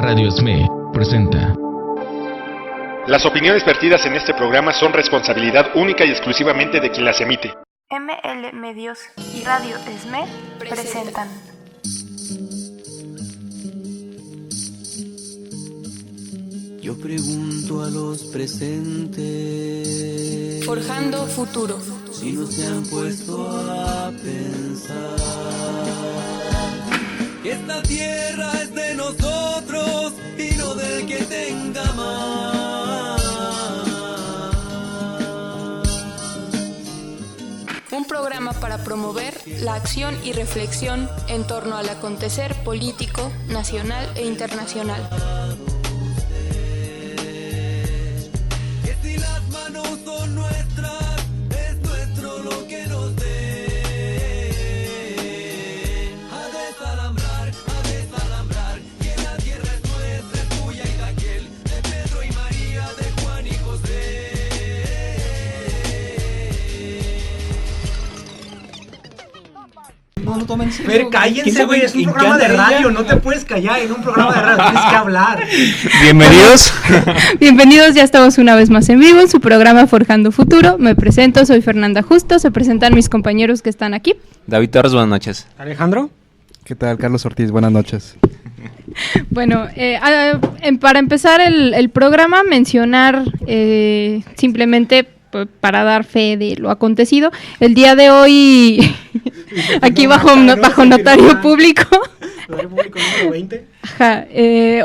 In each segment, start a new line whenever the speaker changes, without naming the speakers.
Radio ESME presenta.
Las opiniones vertidas en este programa son responsabilidad única y exclusivamente de quien las emite.
ML Medios y Radio ESME presentan.
Yo pregunto a los presentes,
forjando futuro,
si no se han puesto a pensar que esta tierra es de nosotros y no del que tenga más.
Un programa para promover la acción y reflexión en torno al acontecer político, nacional e internacional.
Son nuestras, es nuestro lo que nos den. A desalambrar, que la tierra es nuestra, es tuya y de aquel, de Pedro y María, de Juan y José.
No tomen serio.
Pero cállense, güey, es un programa de radio, no te puedes callar en un programa de radio, tienes que hablar.
Bienvenidos.
Bienvenidos, ya estamos una vez más en vivo en su programa Forjando Futuro. Me presento, soy Fernanda Justo, se presentan mis compañeros que están aquí.
David Torres, buenas noches.
Alejandro.
¿Qué tal? Carlos Ortiz, buenas noches.
Bueno, para empezar el programa, mencionar simplemente para dar fe de lo acontecido. El día de hoy, aquí bajo notario público.
Notario público número 20.
Ajá,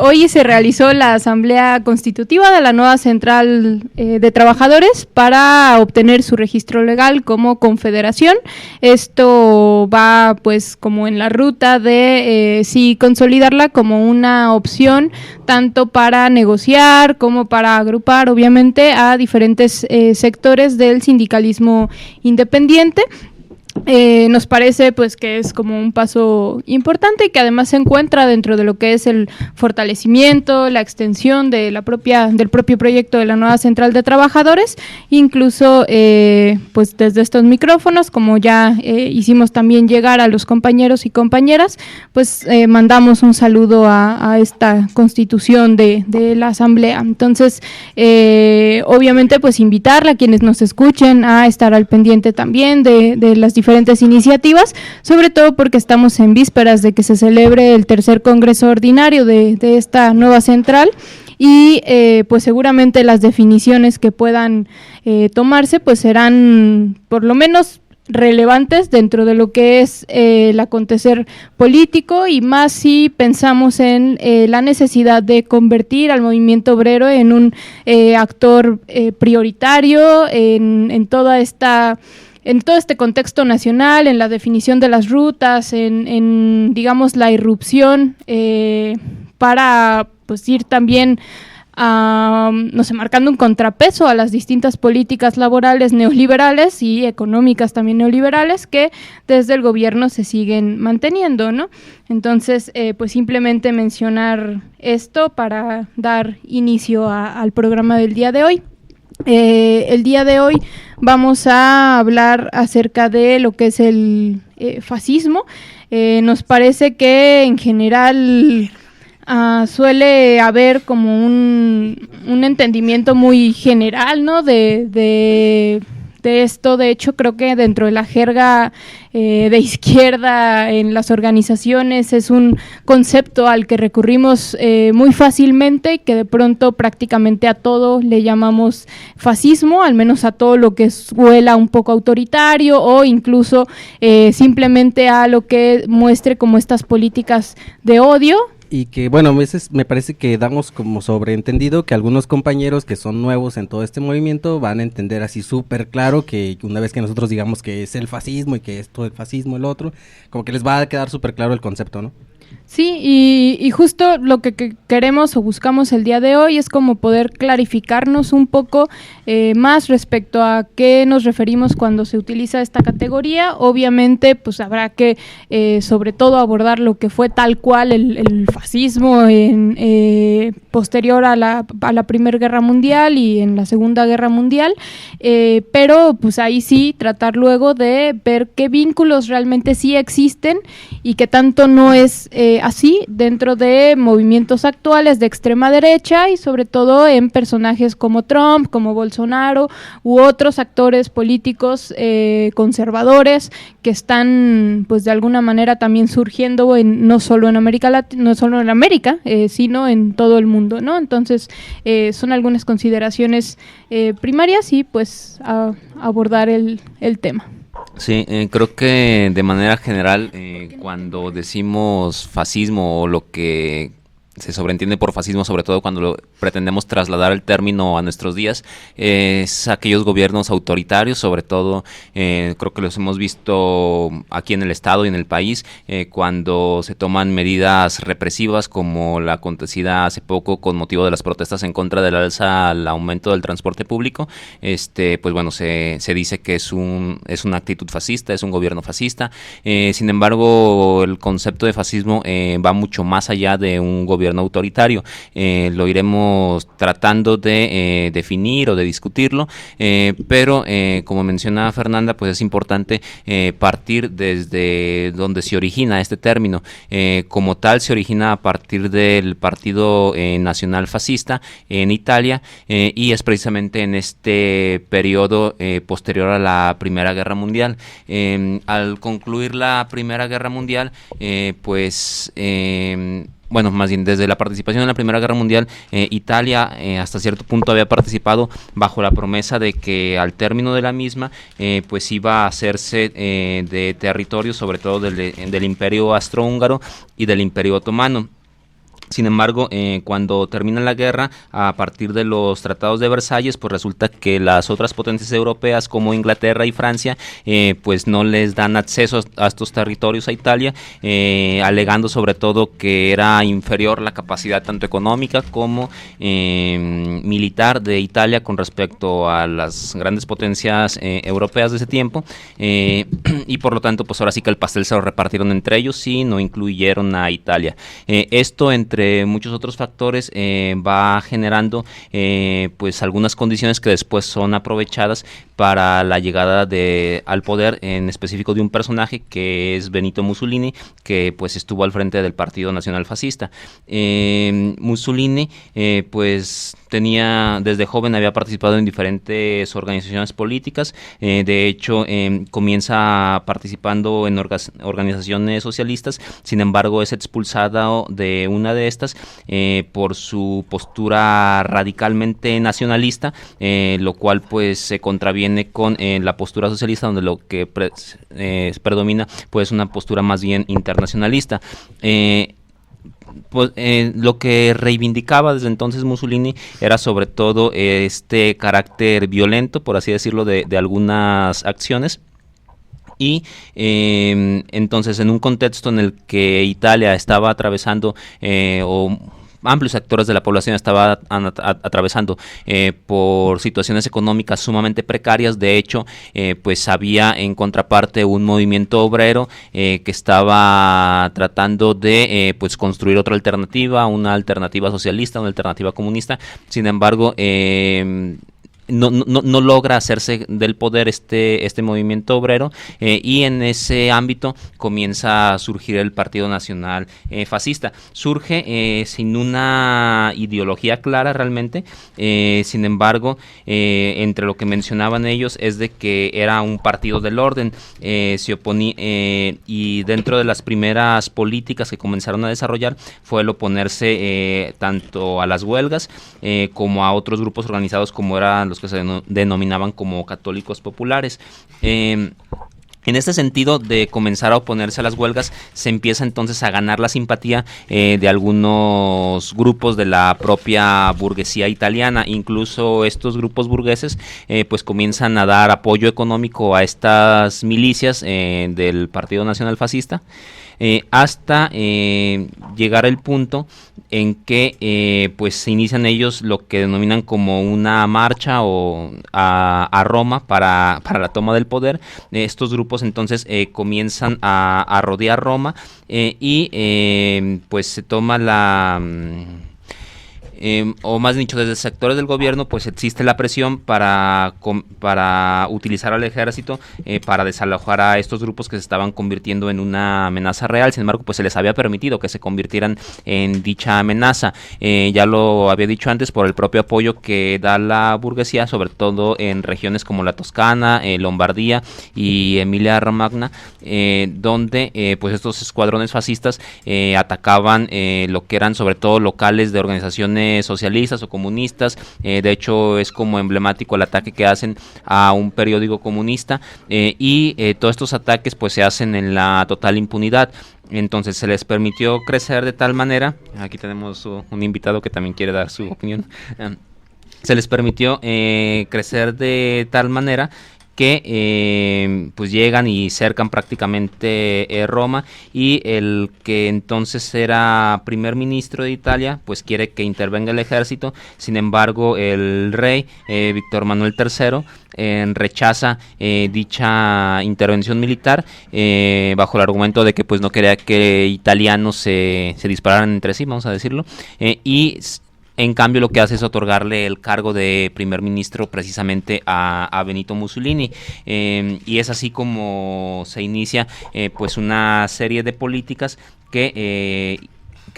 hoy se realizó la asamblea constitutiva de la nueva central de trabajadores para obtener su registro legal como confederación. Esto va pues como en la ruta de sí consolidarla como una opción tanto para negociar como para agrupar obviamente a diferentes sectores del sindicalismo independiente. Nos parece pues que es como un paso importante y que además se encuentra dentro de lo que es el fortalecimiento, la extensión de del propio proyecto de la nueva central de trabajadores, incluso pues desde estos micrófonos, como ya hicimos también llegar a los compañeros y compañeras, pues mandamos un saludo a esta constitución de la asamblea. Entonces obviamente pues invitarla a quienes nos escuchen a estar al pendiente también de las diferentes iniciativas, sobre todo porque estamos en vísperas de que se celebre el tercer congreso ordinario de esta nueva central y pues seguramente las definiciones que puedan tomarse pues serán por lo menos relevantes dentro de lo que es el acontecer político y más si pensamos en la necesidad de convertir al movimiento obrero en un actor prioritario en todo este contexto nacional, en la definición de las rutas, en digamos la irrupción para pues ir también marcando un contrapeso a las distintas políticas laborales neoliberales y económicas también neoliberales que desde el gobierno se siguen manteniendo, ¿no? Entonces, pues simplemente mencionar esto para dar inicio al programa del día de hoy. El día de hoy vamos a hablar acerca de lo que es el fascismo. Nos parece que en general suele haber como un entendimiento muy general, ¿no? de esto. De hecho, creo que dentro de la jerga de izquierda en las organizaciones es un concepto al que recurrimos muy fácilmente y que de pronto prácticamente a todo le llamamos fascismo, al menos a todo lo que huela un poco autoritario o incluso simplemente a lo que muestre como estas políticas de odio.
Y que, bueno, a veces me parece que damos como sobreentendido que algunos compañeros que son nuevos en todo este movimiento van a entender así súper claro que una vez que nosotros digamos que es el fascismo y que esto el fascismo, el otro, como que les va a quedar súper claro el concepto, ¿no?
Sí, y justo lo que queremos o buscamos el día de hoy es como poder clarificarnos un poco más respecto a qué nos referimos cuando se utiliza esta categoría. Obviamente, pues habrá que sobre todo abordar lo que fue tal cual el fascismo posterior a la Primera Guerra Mundial y en la Segunda Guerra Mundial, pero pues ahí sí tratar luego de ver qué vínculos realmente sí existen y qué tanto no es así dentro de movimientos actuales de extrema derecha y sobre todo en personajes como Trump, como Bolsonaro u otros actores políticos conservadores que están pues de alguna manera también surgiendo no solo en América Latina, no solo en América, sino en todo el mundo, ¿no? Entonces son algunas consideraciones primarias y pues abordar el tema.
Sí, creo que de manera general cuando decimos fascismo o lo que se sobreentiende por fascismo, sobre todo cuando pretendemos trasladar el término a nuestros días, es aquellos gobiernos autoritarios, sobre todo creo que los hemos visto aquí en el estado y en el país, cuando se toman medidas represivas como la acontecida hace poco con motivo de las protestas en contra del alza al aumento del transporte público. Pues bueno, se dice que es una actitud fascista, es un gobierno fascista. Sin embargo, el concepto de fascismo va mucho más allá de un gobierno autoritario. Lo iremos tratando de definir o de discutirlo, pero como mencionaba Fernanda, pues es importante partir desde donde se origina este término. Como tal, se origina a partir del Partido Nacional Fascista en Italia, y es precisamente en este periodo posterior a la Primera Guerra Mundial. Al concluir la Primera Guerra Mundial, bueno, más bien desde la participación en la Primera Guerra Mundial, Italia hasta cierto punto había participado bajo la promesa de que al término de la misma pues iba a hacerse de territorio, sobre todo del Imperio Austrohúngaro y del Imperio Otomano. Sin embargo, cuando termina la guerra, a partir de los tratados de Versalles, pues resulta que las otras potencias europeas como Inglaterra y Francia, pues no les dan acceso a estos territorios a Italia, alegando sobre todo que era inferior la capacidad tanto económica como militar de Italia con respecto a las grandes potencias europeas de ese tiempo, y por lo tanto, pues ahora sí que el pastel se lo repartieron entre ellos y no incluyeron a Italia. Esto entre muchos otros factores va generando pues algunas condiciones que después son aprovechadas para la llegada al poder, en específico de un personaje que es Benito Mussolini, que pues estuvo al frente del Partido Nacional Fascista. Mussolini pues desde joven había participado en diferentes organizaciones políticas. De hecho comienza participando en organizaciones socialistas. Sin embargo, es expulsado de una de estas por su postura radicalmente nacionalista, lo cual pues se contraviene con la postura socialista, donde lo que predomina pues una postura más bien internacionalista. Lo que reivindicaba desde entonces Mussolini era sobre todo este carácter violento, por así decirlo, de algunas acciones. Y entonces, en un contexto en el que Italia estaba atravesando o amplios sectores de la población estaban atravesando por situaciones económicas sumamente precarias. De hecho, pues había en contraparte un movimiento obrero que estaba tratando de pues construir otra alternativa, una alternativa socialista, una alternativa comunista. Sin embargo, no logra hacerse del poder este movimiento obrero, y en ese ámbito comienza a surgir el Partido Nacional Fascista. Surge sin una ideología clara realmente, sin embargo, entre lo que mencionaban ellos es de que era un partido del orden, se oponía, y dentro de las primeras políticas que comenzaron a desarrollar fue el oponerse tanto a las huelgas como a otros grupos organizados como eran los que se denominaban como católicos populares. En este sentido de comenzar a oponerse a las huelgas, se empieza entonces a ganar la simpatía de algunos grupos de la propia burguesía italiana. Incluso estos grupos burgueses pues comienzan a dar apoyo económico a estas milicias del Partido Nacional Fascista, hasta llegar al punto en que pues se inician ellos lo que denominan como una marcha a Roma para la toma del poder. Estos grupos entonces comienzan a rodear Roma, y pues se toma o más dicho, desde sectores del gobierno, pues existe la presión para utilizar al ejército para desalojar a estos grupos que se estaban convirtiendo en una amenaza real. Sin embargo, pues se les había permitido que se convirtieran en dicha amenaza. Ya lo había dicho antes, por el propio apoyo que da la burguesía, sobre todo en regiones como la Toscana, Lombardía y Emilia-Romagna, donde pues estos escuadrones fascistas atacaban lo que eran sobre todo locales de organizaciones socialistas o comunistas. De hecho, es como emblemático el ataque que hacen a un periódico comunista, y todos estos ataques pues se hacen en la total impunidad. Entonces se les permitió crecer de tal manera, aquí tenemos un invitado que también quiere dar su opinión, se les permitió crecer de tal manera que pues llegan y cercan prácticamente Roma, y el que entonces era primer ministro de Italia pues quiere que intervenga el ejército. Sin embargo, el rey Víctor Manuel III rechaza dicha intervención militar bajo el argumento de que pues no quería que italianos se dispararan entre sí, vamos a decirlo, y en cambio lo que hace es otorgarle el cargo de primer ministro precisamente a Benito Mussolini, y es así como se inicia pues una serie de políticas que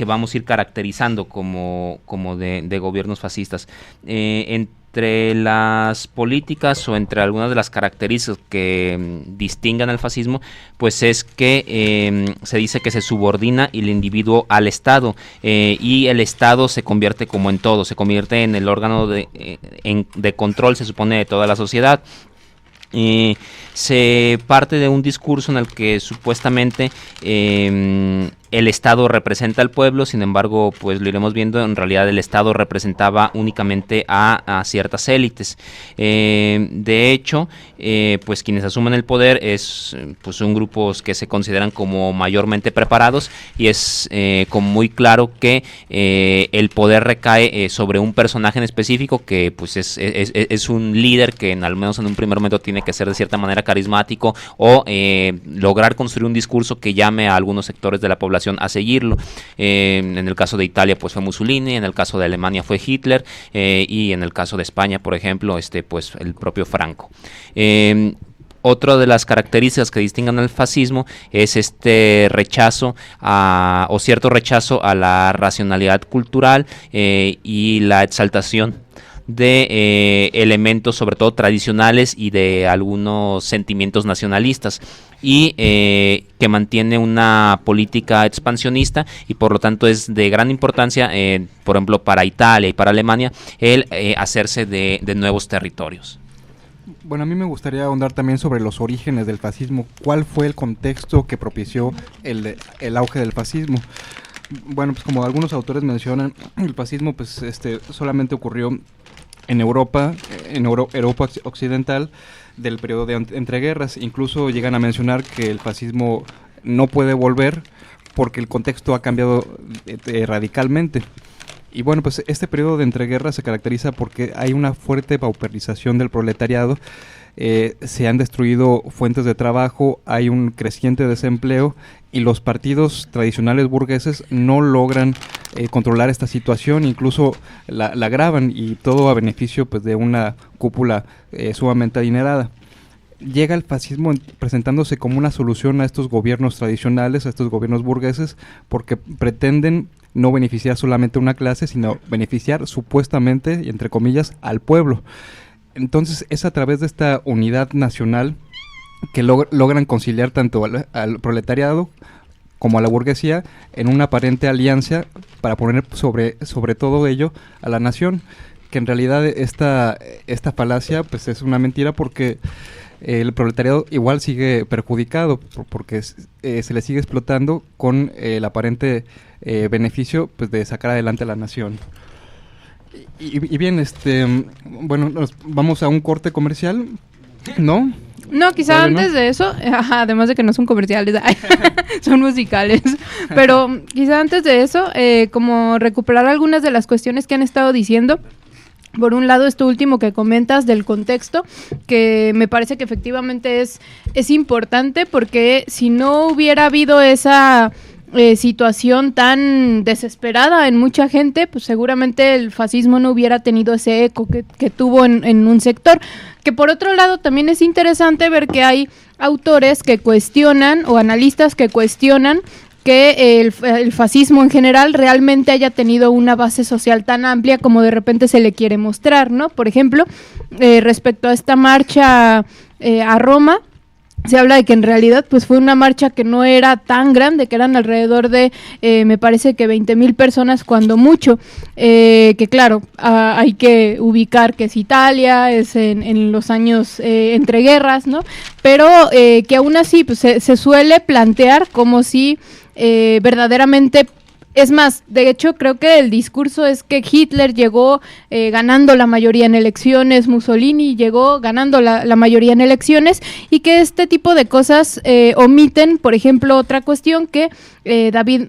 vamos a ir caracterizando como de gobiernos fascistas. Entre las políticas o entre algunas de las características que distingan al fascismo, pues es que se dice que se subordina el individuo al Estado, y el Estado se convierte como en todo, se convierte en el órgano de control, se supone, de toda la sociedad. Se parte de un discurso en el que supuestamente el Estado representa al pueblo. Sin embargo, pues lo iremos viendo, en realidad el Estado representaba únicamente a ciertas élites. De hecho, pues quienes asumen el poder pues son grupos que se consideran como mayormente preparados, y es como muy claro que el poder recae sobre un personaje en específico que pues es un líder que al menos en un primer momento tiene que ser de cierta manera carismático, o lograr construir un discurso que llame a algunos sectores de la población a seguirlo. En el caso de Italia pues fue Mussolini, en el caso de Alemania fue Hitler, y en el caso de España, por ejemplo, pues el propio Franco. Otra de las características que distinguen al fascismo es este rechazo o cierto rechazo a la racionalidad cultural y la exaltación de elementos sobre todo tradicionales y de algunos sentimientos nacionalistas, y que mantiene una política expansionista, y por lo tanto es de gran importancia, por ejemplo para Italia y para Alemania, el hacerse de nuevos territorios.
Bueno, a mí me gustaría ahondar también sobre los orígenes del fascismo. ¿Cuál fue el contexto que propició el auge del fascismo? Bueno, pues como algunos autores mencionan, el fascismo pues solamente ocurrió en Europa, Europa occidental, del periodo de entreguerras. Incluso llegan a mencionar que el fascismo no puede volver porque el contexto ha cambiado radicalmente. Y bueno, pues este periodo de entreguerras se caracteriza porque hay una fuerte pauperización del proletariado, se han destruido fuentes de trabajo, hay un creciente desempleo, y los partidos tradicionales burgueses no logran controlar esta situación, incluso la agravan, y todo a beneficio pues de una cúpula sumamente adinerada. Llega el fascismo presentándose como una solución a estos gobiernos tradicionales, a estos gobiernos burgueses, porque pretenden no beneficiar solamente a una clase, sino beneficiar supuestamente, y entre comillas, al pueblo. Entonces es a través de esta unidad nacional que logran conciliar tanto al proletariado como a la burguesía en una aparente alianza para poner sobre todo ello a la nación, que en realidad esta falacia pues es una mentira, porque el proletariado igual sigue perjudicado porque se le sigue explotando con el aparente beneficio pues de sacar adelante a la nación. Y bien, bueno, nos vamos a un corte comercial, ¿no?
No, quizá antes de eso, además de que no son comerciales, son musicales, pero quizá antes de eso, como recuperar algunas de las cuestiones que han estado diciendo. Por un lado, esto último que comentas del contexto, que me parece que efectivamente es importante, porque si no hubiera habido esa situación tan desesperada en mucha gente, pues seguramente el fascismo no hubiera tenido ese eco que tuvo en un sector. Que por otro lado también es interesante ver que hay autores que cuestionan o analistas que cuestionan que el fascismo en general realmente haya tenido una base social tan amplia como de repente se le quiere mostrar, ¿no? Por ejemplo, respecto a esta marcha a Roma, se habla de que en realidad pues fue una marcha que no era tan grande, que eran alrededor de, me parece que 20,000 personas cuando mucho, que claro, hay que ubicar que es Italia, es en los años entre guerras, ¿no? Pero que aún así pues, se suele plantear como si verdaderamente... Es más, de hecho, creo que el discurso es que Hitler llegó ganando la mayoría en elecciones, Mussolini llegó ganando la mayoría en elecciones, y que este tipo de cosas omiten, por ejemplo, otra cuestión que David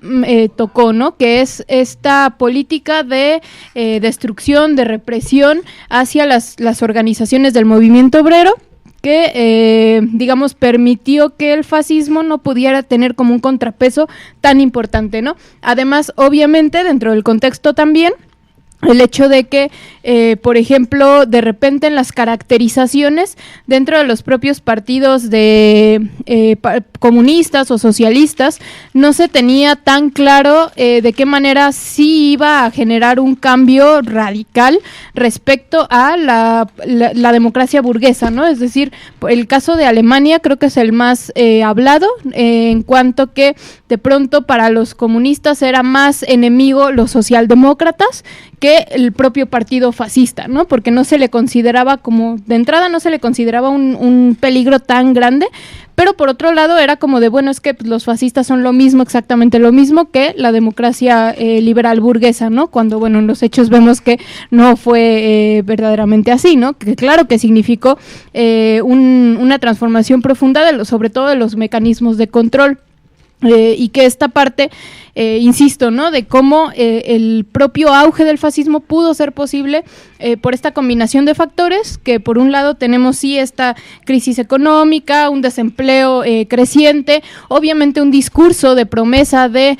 tocó, ¿no? Que es esta política de destrucción, de represión hacia las organizaciones del movimiento obrero, que, digamos, permitió que el fascismo no pudiera tener como un contrapeso tan importante, ¿no? Además, obviamente, dentro del contexto también, el hecho de que, por ejemplo, de repente en las caracterizaciones dentro de los propios partidos de comunistas o socialistas no se tenía tan claro de qué manera sí iba a generar un cambio radical respecto a la democracia burguesa, ¿no? Es decir, el caso de Alemania creo que es el más hablado, en cuanto que de pronto para los comunistas era más enemigo los socialdemócratas que el propio partido fascista, ¿no? Porque no se le consideraba como, de entrada no se le consideraba un peligro tan grande, pero por otro lado era como de, bueno, es que pues, los fascistas son lo mismo, exactamente lo mismo que la democracia liberal burguesa, ¿no? Cuando, bueno, en los hechos vemos que no fue verdaderamente así, ¿no? Que claro que significó una transformación profunda, sobre todo de los mecanismos de control. Y que esta parte, insisto, ¿no? De cómo el propio auge del fascismo pudo ser posible por esta combinación de factores, que por un lado tenemos sí esta crisis económica, un desempleo creciente, obviamente un discurso de promesa de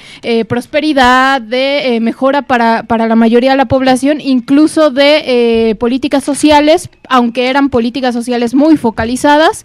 prosperidad, de mejora para la mayoría de la población, incluso de políticas sociales, aunque eran políticas sociales muy focalizadas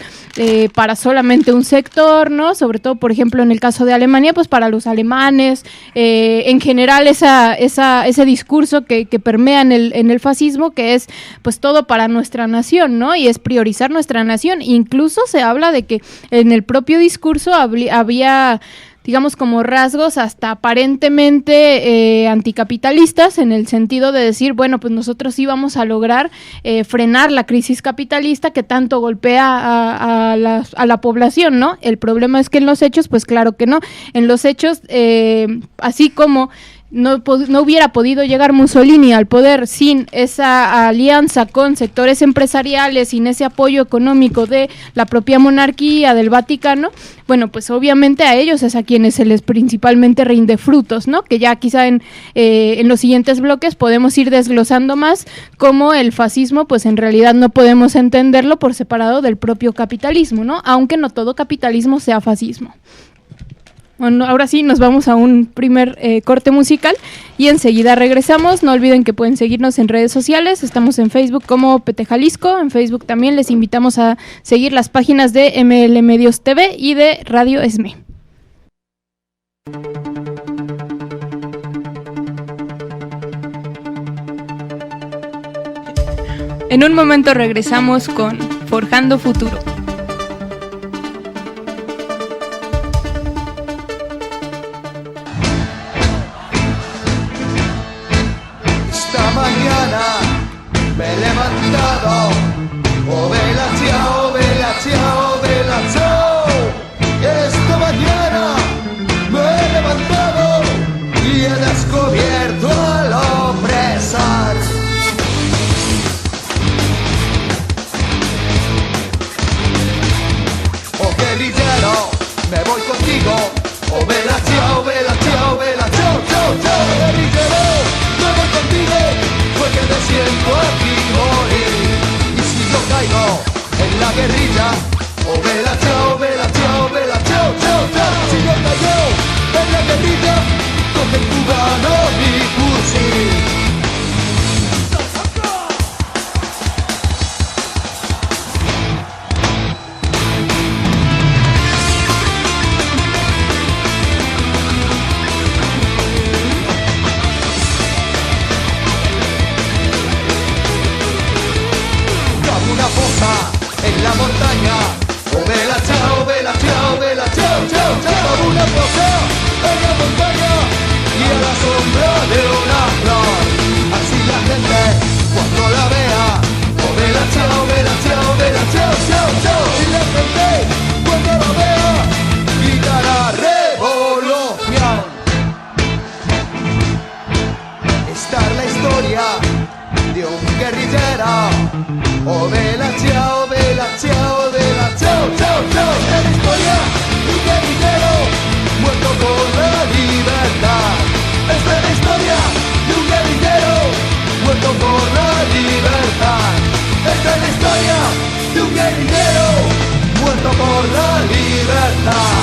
para solamente un sector, ¿no? Sobre todo, por ejemplo, en el caso de Alemania, pues para los alemanes, en general ese discurso que permea en el fascismo, que es pues todo para nuestra nación, ¿no? Y es priorizar nuestra nación. Incluso se habla de que en el propio discurso había digamos como rasgos hasta aparentemente anticapitalistas, en el sentido de decir, bueno, pues nosotros sí vamos a lograr frenar la crisis capitalista que tanto golpea a la población, ¿no? El problema es que en los hechos, pues claro que no. En los hechos, así como no hubiera podido llegar Mussolini al poder sin esa alianza con sectores empresariales, sin ese apoyo económico de la propia monarquía, del Vaticano, bueno, pues obviamente a ellos es a quienes se les principalmente rinde frutos, ¿no? Que ya quizá en los siguientes bloques podemos ir desglosando más cómo el fascismo, pues en realidad no podemos entenderlo por separado del propio capitalismo, ¿no? Aunque no todo capitalismo sea fascismo. Bueno, ahora sí nos vamos a un primer corte musical y enseguida regresamos. No olviden que pueden seguirnos en redes sociales. Estamos en Facebook como PT Jalisco. En Facebook también les invitamos a seguir las páginas de ML Medios TV y de Radio ESME. En un momento regresamos con Forjando Futuro.
Me he levantado, oh vela chao, vela chao, vela chao. Esta mañana me he levantado y he descubierto al opresor. Oh guerrillero, me voy contigo, oh vela chao, vela chao, vela chao, chao, chao. Guerrillero, me voy contigo, porque me siento aquí morir. Y si yo caigo en la guerrilla, oh vela chao, vela chao, vela chao, chao, chao. Si yo caigo en la guerrilla, origen cubano mi fusil. En la montaña, oh vela chao, vela chao, vela chao, chao, chao. Una fosa en la montaña y a la sombra de una flor. Así la gente cuando la vea, oh vela chao, vela chao, vela chao, chao, chao. Y la gente cuando la vea gritará revolución. Esta es la historia de un guerrillero. Oh vela chao, vela chao, vela chao, chao, chao. Esta es la historia de un guerrillero muerto por la libertad. Esta es la historia de un guerrillero muerto por la libertad. Esta es la historia de un guerrillero muerto por la libertad.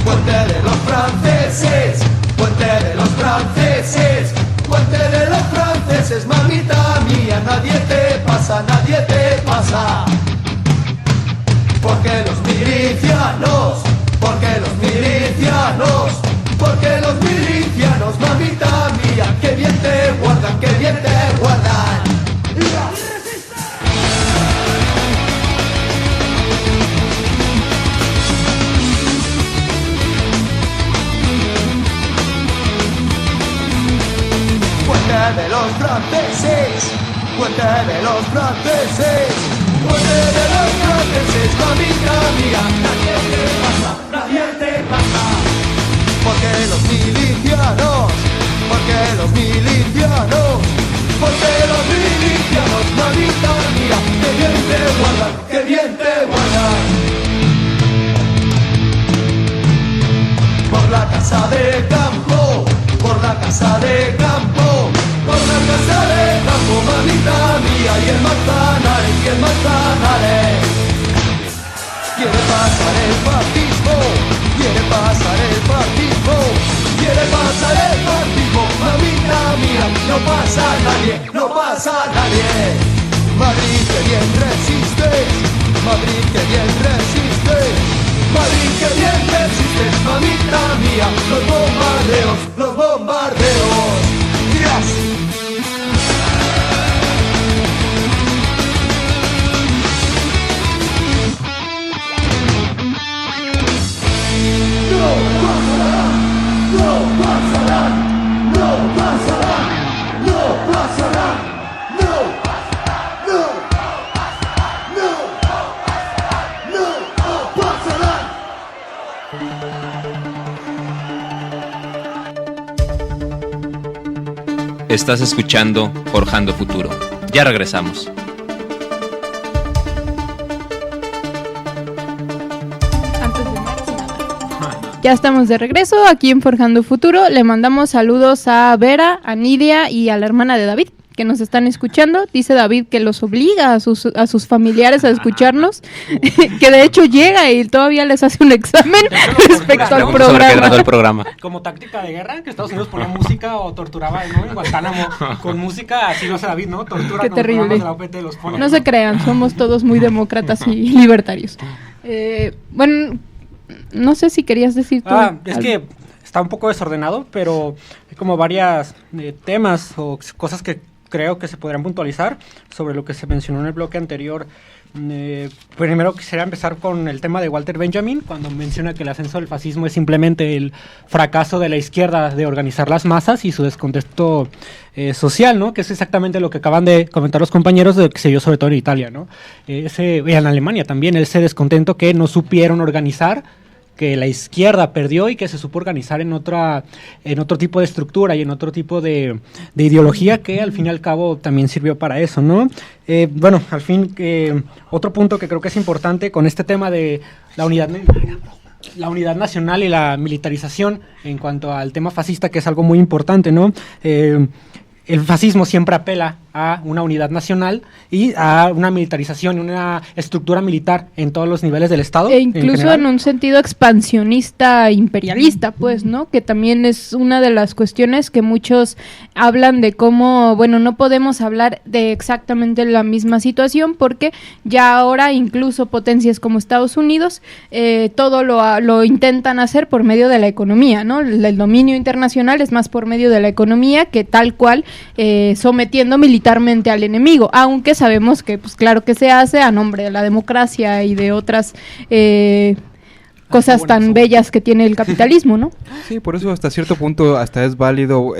Puente de los franceses, puente de los franceses, puente de los franceses, mamita mía, nadie te pasa, nadie te pasa. Porque los milicianos, porque los milicianos, porque los milicianos, mamita mía, que bien te guardan, que bien te guardan. Puente de los franceses, puente de los franceses, puente de los franceses, mamita mía, nadie te pasa, nadie te pasa. Porque los milicianos, porque los milicianos, porque los milicianos, mamita mía, que bien te guardan, que bien te guardan. Por la casa de campo, por la casa de campo, por la casa de campo, mamita mía, y el Manzanares, y el Manzanares. Quiere pasar el fascismo, quiere pasar el fascismo, quiere pasar el fascismo, mamita mía, no pasa nadie, no pasa nadie. Madrid que bien resistes, Madrid que bien resistes, Madrid que bien resistes, mamita mía, los bombardeos, los bombardeos. ¡Dios! No pasará, no pasará, no pasará, no pasará, no, no, no, no pasará.
Estás escuchando Forjando Futuro. Ya regresamos.
Ya estamos de regreso aquí en Forjando Futuro. Le mandamos saludos a Vera, a Nidia y a la hermana de David que nos están escuchando. Dice David que los obliga a sus familiares a escucharnos, que de hecho llega y todavía les hace un examen respecto al programa.
Como táctica de guerra, que Estados Unidos ponía música o torturaba, ¿no? En Guantánamo con música, así lo hace David, ¿no? Tortura.
Qué
con
terrible.
de la OPT, los pone.
No se crean, somos todos muy demócratas y libertarios. Bueno, no sé si querías decir tú.
Es que está un poco desordenado, pero hay como varias temas o cosas que creo que se podrían puntualizar sobre lo que se mencionó en el bloque anterior. Primero quisiera empezar con el tema de Walter Benjamin, cuando menciona que el ascenso del fascismo es simplemente el fracaso de la izquierda de organizar las masas y su descontexto social, ¿no? Que es exactamente lo que acaban de comentar los compañeros de que se vio sobre todo en Italia, ¿no? Y en Alemania también, ese descontento que no supieron organizar, que la izquierda perdió y que se supo organizar en otro tipo de estructura y en otro tipo de ideología que al fin y al cabo también sirvió para eso, ¿no? Bueno, al fin, otro punto que creo que es importante con este tema de la unidad nacional y la militarización en cuanto al tema fascista, que es algo muy importante, ¿no? El fascismo siempre apela a una unidad nacional y a una militarización, una estructura militar en todos los niveles del Estado.
E incluso en un sentido expansionista, imperialista, pues, ¿no? Que también es una de las cuestiones que muchos hablan de cómo, bueno, no podemos hablar de exactamente la misma situación porque ya ahora incluso potencias como Estados Unidos todo lo intentan hacer por medio de la economía, ¿no? El dominio internacional es más por medio de la economía que tal cual sometiendo militarmente al enemigo, aunque sabemos que, pues claro que se hace a nombre de la democracia y de otras cosas tan bellas que tiene el capitalismo, ¿no?
Sí, por eso hasta cierto punto hasta es válido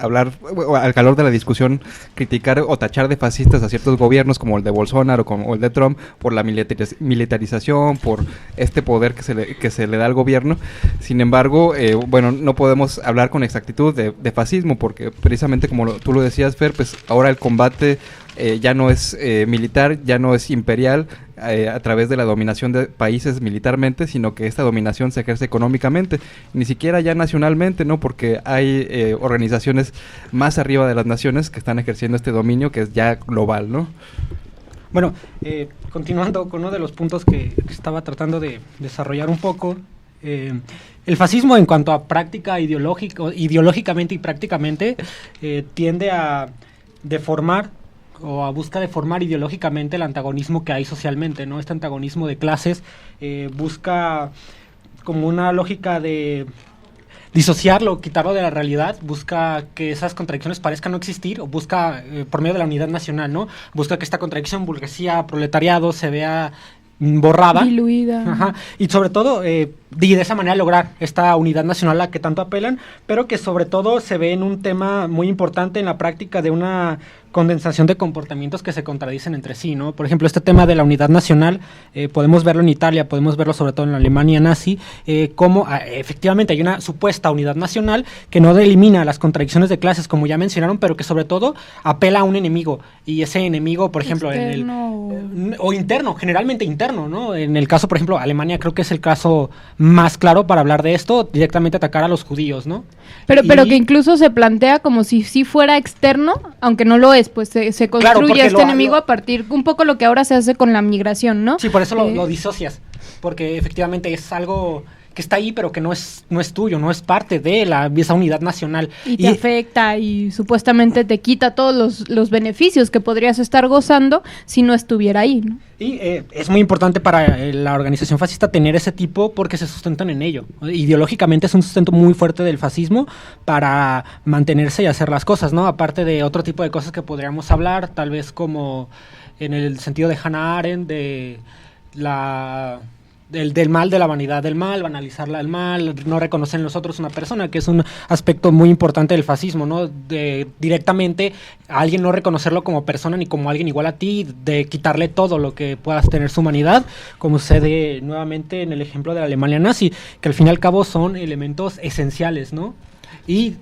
hablar, al calor de la discusión, criticar o tachar de fascistas a ciertos gobiernos como el de Bolsonaro o el de Trump por la militarización, por este poder que se le da al gobierno. Sin embargo, bueno, no podemos hablar con exactitud de fascismo porque precisamente como tú lo decías, Fer, pues ahora el combate ya no es militar, ya no es imperial a través de la dominación de países militarmente, sino que esta dominación se ejerce económicamente, ni siquiera ya nacionalmente, ¿no? Porque hay organizaciones más arriba de las naciones que están ejerciendo este dominio que es ya global, ¿no?
Bueno, continuando con uno de los puntos que estaba tratando de desarrollar un poco, el fascismo en cuanto a práctica ideológicamente y prácticamente tiende a deformar o a busca de formar ideológicamente el antagonismo que hay socialmente, ¿no? Este antagonismo de clases busca como una lógica de disociarlo, quitarlo de la realidad, busca que esas contradicciones parezcan no existir, o busca, por medio de la unidad nacional, ¿no? Busca que esta contradicción, burguesía, proletariado, se vea borrada,
diluida.
Ajá. Y sobre todo de esa manera lograr esta unidad nacional a la que tanto apelan, pero que sobre todo se ve en un tema muy importante en la práctica de una condensación de comportamientos que se contradicen entre sí, ¿no? Por ejemplo, este tema de la unidad nacional, podemos verlo en Italia, podemos verlo sobre todo en la Alemania nazi, cómo efectivamente hay una supuesta unidad nacional que no elimina las contradicciones de clases, como ya mencionaron, pero que sobre todo apela a un enemigo, y ese enemigo, por ejemplo, o interno, generalmente interno, ¿no? En el caso, por ejemplo, Alemania creo que es el caso más claro para hablar de esto, directamente atacar a los judíos, ¿no?
Pero que incluso se plantea como si fuera externo, aunque no lo es, pues se construye este enemigo a partir un poco lo que ahora se hace con la migración, ¿no?
Sí, por eso lo disocias, porque efectivamente es algo que está ahí, pero que no es tuyo, no es parte de esa unidad nacional.
Y te afecta y supuestamente te quita todos los beneficios que podrías estar gozando si no estuviera ahí, ¿no?
Y es muy importante para la organización fascista tener ese tipo porque se sustentan en ello. Ideológicamente es un sustento muy fuerte del fascismo para mantenerse y hacer las cosas, ¿no? Aparte de otro tipo de cosas que podríamos hablar, tal vez como en el sentido de Hannah Arendt, del mal, de la vanidad del mal, banalizarla del mal, no reconocer en los otros una persona, que es un aspecto muy importante del fascismo, ¿no? De directamente a alguien no reconocerlo como persona ni como alguien igual a ti, de quitarle todo lo que puedas tener su humanidad, como sucede nuevamente en el ejemplo de la Alemania nazi, que al fin y al cabo son elementos esenciales, ¿no? Y,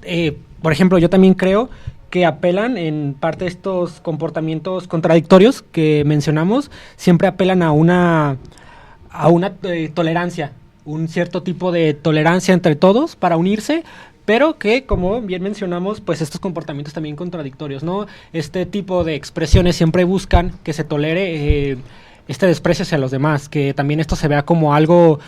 por ejemplo, yo también creo que apelan en parte de estos comportamientos contradictorios que mencionamos, siempre apelan a una tolerancia, un cierto tipo de tolerancia entre todos para unirse, pero que, como bien mencionamos, pues estos comportamientos también contradictorios, ¿no? Este tipo de expresiones siempre buscan que se tolere este desprecio hacia los demás, que también esto se vea como algo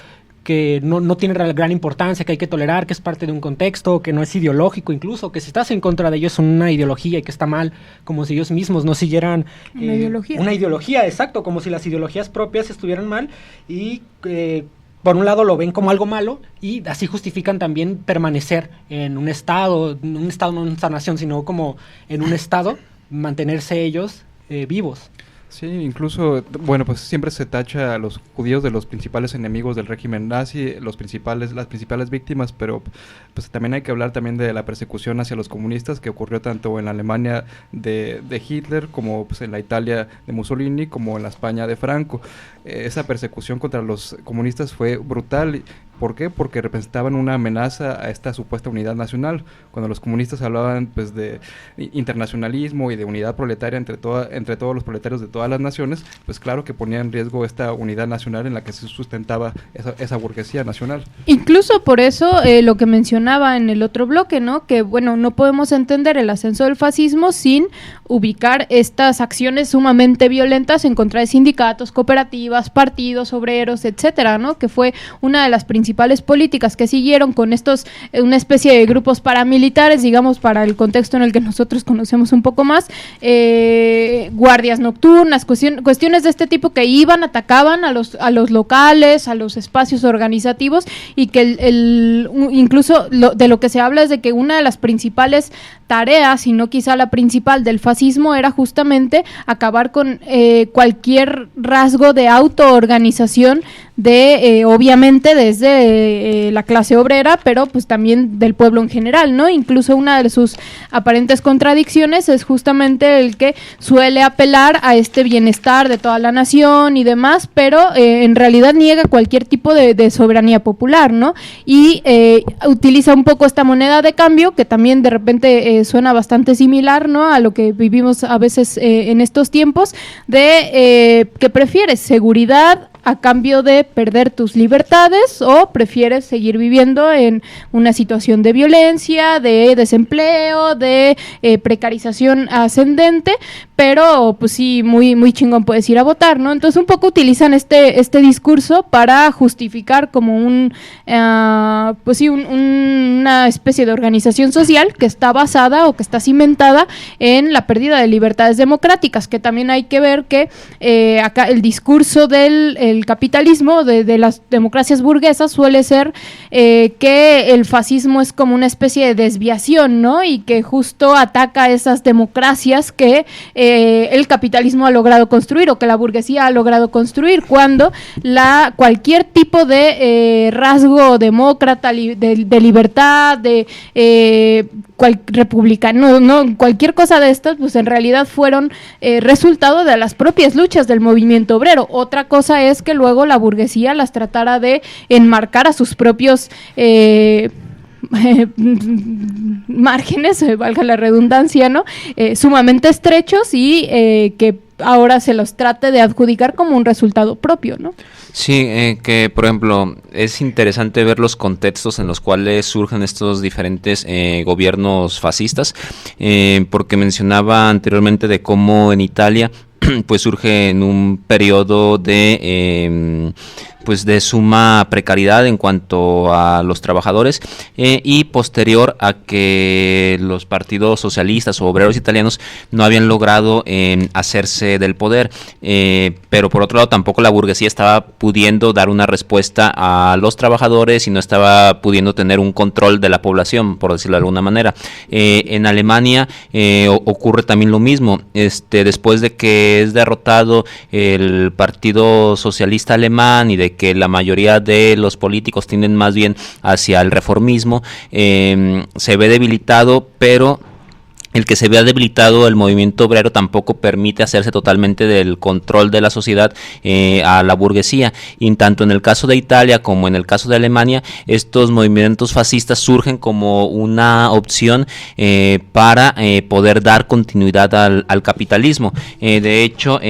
que no tiene gran importancia, que hay que tolerar, que es parte de un contexto, que no es ideológico incluso, que si estás en contra de ellos son una ideología y que está mal, como si ellos mismos no siguieran una ideología, exacto, como si las ideologías propias estuvieran mal y por un lado lo ven como algo malo y así justifican también permanecer en un estado no en esta nación, sino como en un estado, mantenerse ellos vivos.
Sí, incluso, bueno, pues siempre se tacha a los judíos de los principales enemigos del régimen nazi, las principales víctimas, pero pues también hay que hablar también de la persecución hacia los comunistas que ocurrió tanto en la Alemania de Hitler como pues en la Italia de Mussolini como en la España de Franco. Esa persecución contra los comunistas fue brutal ¿Por qué? Porque representaban una amenaza a esta supuesta unidad nacional. Cuando los comunistas hablaban pues de internacionalismo y de unidad proletaria entre todos los proletarios de todas las naciones, pues claro que ponía en riesgo esta unidad nacional en la que se sustentaba esa burguesía nacional.
Incluso por eso lo que mencionaba en el otro bloque, ¿no? Que bueno, no podemos entender el ascenso del fascismo sin ubicar estas acciones sumamente violentas en contra de sindicatos, cooperativas, partidos, obreros, etcétera, ¿no? Que fue una de las principales políticas que siguieron con estos, una especie de grupos paramilitares, digamos, para el contexto en el que nosotros conocemos un poco más, guardias nocturnas, cuestiones de este tipo que iban, atacaban a los locales, a los espacios organizativos, y que incluso de lo que se habla es de que una de las principales tareas, y no quizá la principal del fascismo, era justamente acabar con cualquier rasgo de autoorganización obviamente desde la clase obrera, pero pues también del pueblo en general, ¿no? Incluso una de sus aparentes contradicciones es justamente el que suele apelar a este bienestar de toda la nación y demás, pero en realidad niega cualquier tipo de soberanía popular, ¿no? Y utiliza un poco esta moneda de cambio, que también de repente suena bastante similar, ¿no? A lo que vivimos a veces en estos tiempos, de que prefieres seguridad a cambio de perder tus libertades, o prefieres seguir viviendo en una situación de violencia, de desempleo, de precarización ascendente, pero pues sí, muy, muy chingón puedes ir a votar, ¿no? Entonces un poco utilizan este discurso para justificar como pues sí, una especie de organización social que está basada o que está cimentada en la pérdida de libertades democráticas, que también hay que ver que acá el discurso del capitalismo, de las democracias burguesas, suele ser que el fascismo es como una especie de desviación, ¿no? Y que justo ataca esas democracias que el capitalismo ha logrado construir, o que la burguesía ha logrado construir, cuando cualquier tipo de rasgo demócrata, de libertad, de republicano, no, cualquier cosa de estas, pues en realidad fueron resultado de las propias luchas del movimiento obrero. Otra cosa es que luego la burguesía las tratara de enmarcar a sus propios márgenes, valga la redundancia, ¿no? Sumamente estrechos, y que ahora se los trate de adjudicar como un resultado propio, ¿no?
Sí, que por ejemplo es interesante ver los contextos en los cuales surgen estos diferentes gobiernos fascistas, porque mencionaba anteriormente de cómo en Italia pues surge en un periodo de pues de suma precariedad en cuanto a los trabajadores, y posterior a que los partidos socialistas o obreros italianos no habían logrado hacerse del poder, pero por otro lado tampoco la burguesía estaba pudiendo dar una respuesta a los trabajadores y no estaba pudiendo tener un control de la población, por decirlo de alguna manera. En Alemania ocurre también lo mismo. Después de que es derrotado el Partido Socialista Alemán y de que la mayoría de los políticos tienden más bien hacia el reformismo, se ve debilitado, pero el que se vea debilitado el movimiento obrero tampoco permite hacerse totalmente del control de la sociedad a la burguesía, y tanto en el caso de Italia como en el caso de Alemania, estos movimientos fascistas surgen como una opción para poder dar continuidad al capitalismo. De hecho,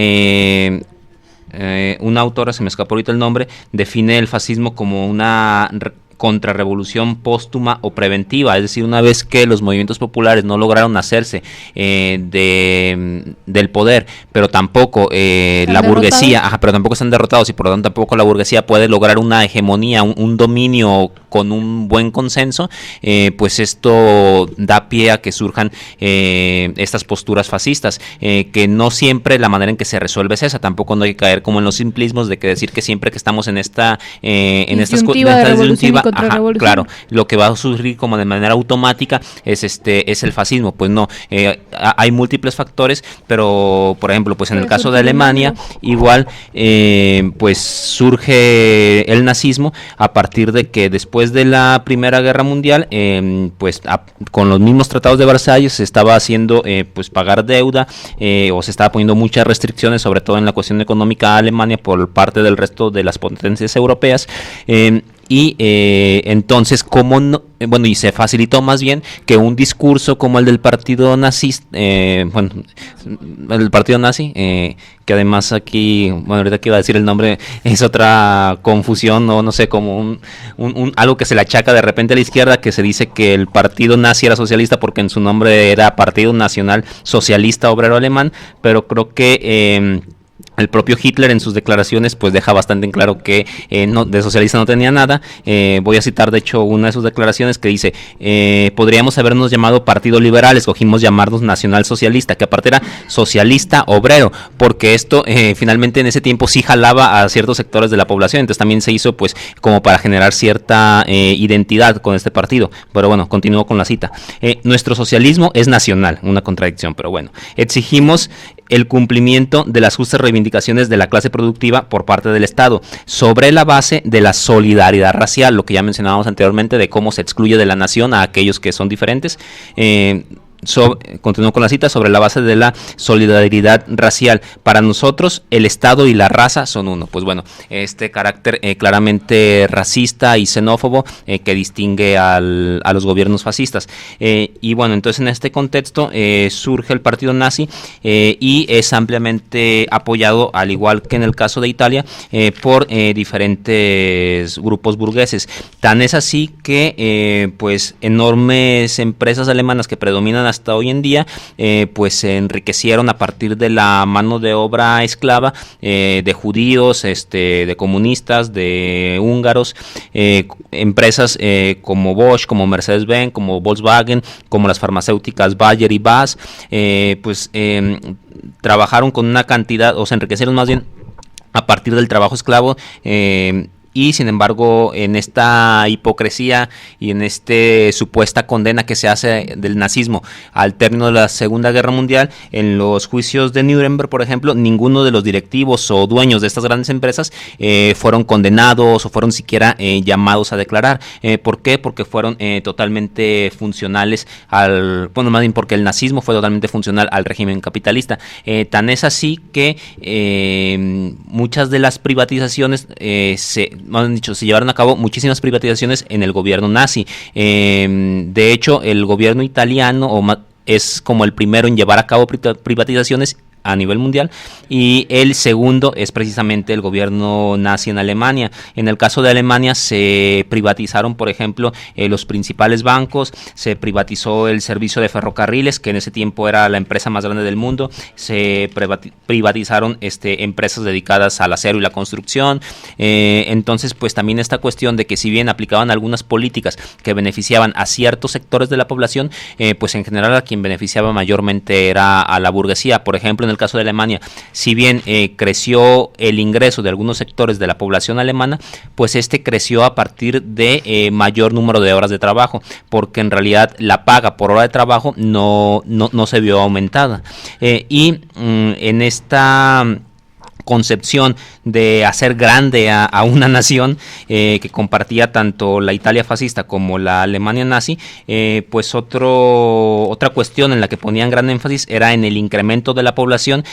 una autora, se me escapó ahorita el nombre, define el fascismo como una contrarrevolución póstuma o preventiva, es decir, una vez que los movimientos populares no lograron hacerse del poder, pero tampoco la burguesía, pero tampoco están derrotados, y por lo tanto tampoco la burguesía puede lograr una hegemonía, un dominio con un buen consenso, pues esto da pie a que surjan estas posturas fascistas, que no siempre la manera en que se resuelve es esa. Tampoco no hay que caer como en los simplismos de que decir que siempre que estamos en esta disyuntiva, claro, lo que va a surgir como de manera automática es el fascismo. Pues no, hay múltiples factores, pero por ejemplo, pues en el caso de Alemania igual, pues surge el nazismo a partir de que después de la Primera Guerra Mundial, pues con los mismos tratados de Versalles se estaba haciendo pues pagar deuda, o se estaba poniendo muchas restricciones, sobre todo en la cuestión económica a Alemania por parte del resto de las potencias europeas, y entonces y se facilitó más bien que un discurso como el del partido nazista, el partido nazi, que además aquí, ahorita que iba a decir el nombre, es otra confusión, o no sé, como algo que se le achaca de repente a la izquierda, que se dice que el partido nazi era socialista porque en su nombre era Partido Nacional Socialista Obrero Alemán, pero creo que el propio Hitler en sus declaraciones pues deja bastante en claro que de socialista no tenía nada. Voy a citar de hecho una de sus declaraciones que dice, podríamos habernos llamado Partido Liberal, escogimos llamarnos Nacional Socialista, que aparte era socialista obrero, porque esto finalmente en ese tiempo sí jalaba a ciertos sectores de la población, entonces también se hizo pues como para generar cierta identidad con este partido. Pero bueno, continúo con la cita. Nuestro socialismo es nacional, una contradicción, pero bueno, exigimos el cumplimiento de las justas reivindicaciones de la clase productiva por parte del Estado, sobre la base de la solidaridad racial, lo que ya mencionábamos anteriormente, de cómo se excluye de la nación a aquellos que son diferentes. Continúo con la cita, sobre la base de la solidaridad racial. Para nosotros el Estado y la raza son uno. Pues bueno, este carácter claramente racista y xenófobo que distingue a los gobiernos fascistas. Y bueno, entonces en este contexto surge el partido nazi y es ampliamente apoyado, al igual que en el caso de Italia, por diferentes grupos burgueses. Tan es así que pues enormes empresas alemanas que predominan hasta hoy en día, pues se enriquecieron a partir de la mano de obra esclava de judíos, de comunistas, de húngaros, empresas como Bosch, como Mercedes-Benz, como Volkswagen, como las farmacéuticas Bayer y BASF, pues trabajaron con una cantidad, o se enriquecieron más bien a partir del trabajo esclavo, y sin embargo en esta hipocresía y en esta supuesta condena que se hace del nazismo al término de la Segunda Guerra Mundial, en los juicios de Nuremberg, por ejemplo, ninguno de los directivos o dueños de estas grandes empresas fueron condenados o fueron siquiera llamados a declarar. ¿Por qué? Porque fueron totalmente funcionales más bien porque el nazismo fue totalmente funcional al régimen capitalista. Tan es así que muchas de las privatizaciones se llevaron a cabo muchísimas privatizaciones en el gobierno nazi. De hecho, el gobierno italiano es como el primero en llevar a cabo privatizaciones a nivel mundial, y el segundo es precisamente el gobierno nazi en Alemania. En el caso de Alemania se privatizaron, por ejemplo, los principales bancos, se privatizó el servicio de ferrocarriles, que en ese tiempo era la empresa más grande del mundo, se privatizaron empresas dedicadas al acero y la construcción. Entonces, pues también esta cuestión de que si bien aplicaban algunas políticas que beneficiaban a ciertos sectores de la población, pues en general a quien beneficiaba mayormente era a la burguesía. Por ejemplo, en el caso de Alemania, si bien creció el ingreso de algunos sectores de la población alemana, pues creció a partir de mayor número de horas de trabajo, porque en realidad la paga por hora de trabajo no se vio aumentada. En esta concepción de hacer grande a una nación que compartía tanto la Italia fascista como la Alemania nazi, pues otra cuestión en la que ponían gran énfasis era en el incremento de la población,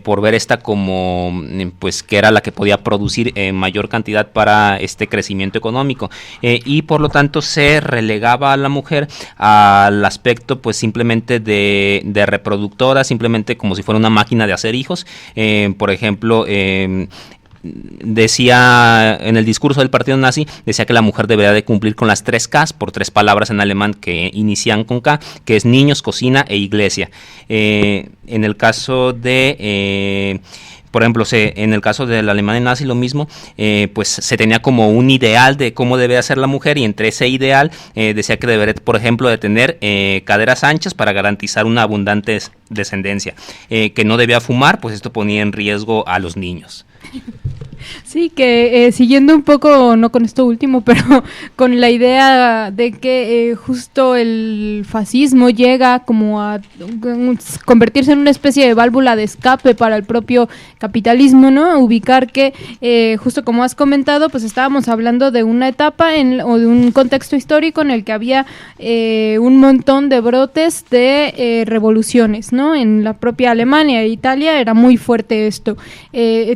por ver esta como pues que era la que podía producir mayor cantidad para este crecimiento económico, y por lo tanto se relegaba a la mujer al aspecto pues simplemente de reproductora, simplemente como si fuera una máquina de hacer hijos. Por ejemplo, decía en el discurso del partido nazi, decía que la mujer debería de cumplir con las 3 Ks, por 3 palabras en alemán que inician con K, que es niños, cocina e iglesia. En el caso de por ejemplo, en el caso de la Alemania nazi lo mismo, pues se tenía como un ideal de cómo debe ser la mujer, y entre ese ideal decía que debería, por ejemplo, de tener caderas anchas para garantizar una abundante descendencia, que no debía fumar, pues esto ponía en riesgo a los niños.
Sí, que siguiendo un poco, no con esto último, pero con la idea de que justo el fascismo llega como a convertirse en una especie de válvula de escape para el propio capitalismo, ¿no? Ubicar que, justo como has comentado, pues estábamos hablando de una etapa o de un contexto histórico en el que había un montón de brotes de revoluciones, ¿no? En la propia Alemania e Italia era muy fuerte esto.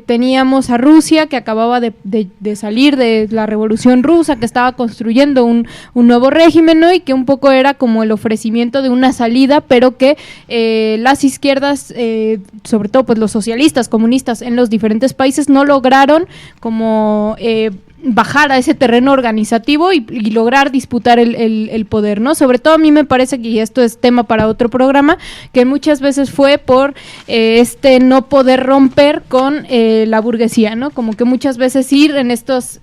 Teníamos a Rusia, Rusia, que acababa de salir de la Revolución Rusa, que estaba construyendo un nuevo régimen, ¿no? Y que un poco era como el ofrecimiento de una salida, pero que las izquierdas, sobre todo pues los socialistas, comunistas en los diferentes países, no lograron como bajar a ese terreno organizativo y lograr disputar el poder, ¿no? Sobre todo a mí me parece que, y esto es tema para otro programa, que muchas veces fue por no poder romper con la burguesía, ¿no? Como que muchas veces ir en estos